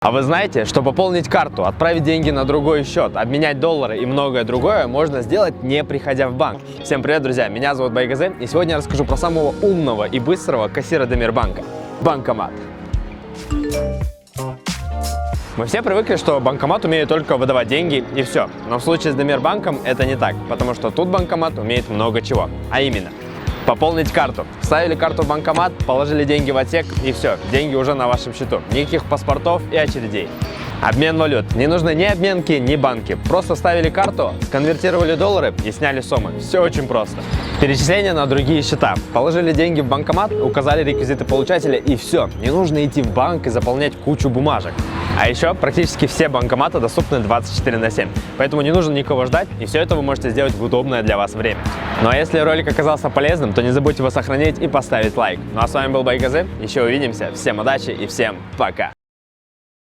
А вы знаете, что пополнить карту, отправить деньги на другой счет, обменять доллары и многое другое можно сделать, не приходя в банк? Всем привет, друзья! Меня зовут Байгазы, и сегодня я расскажу про самого умного и быстрого кассира Демирбанка – банкомат. Мы все привыкли, что банкомат умеет только выдавать деньги и все. Но в случае с Демирбанком это не так, потому что тут банкомат умеет много чего. А именно, пополнить карту. Вставили карту в банкомат, положили деньги в отсек и все, деньги уже на вашем счету. Никаких паспортов и очередей. Обмен валют. Не нужны ни обменки, ни банки. Просто вставили карту, сконвертировали доллары и сняли суммы. Все очень просто. Перечисление на другие счета. Положили деньги в банкомат, указали реквизиты получателя и все. Не нужно идти в банк и заполнять кучу бумажек. А еще практически все банкоматы доступны 24/7. Поэтому не нужно никого ждать, и все это вы можете сделать в удобное для вас время. Ну а если ролик оказался полезным, то не забудьте его сохранить и поставить лайк. Ну а с вами был Байгазы. Еще увидимся. Всем удачи и всем пока!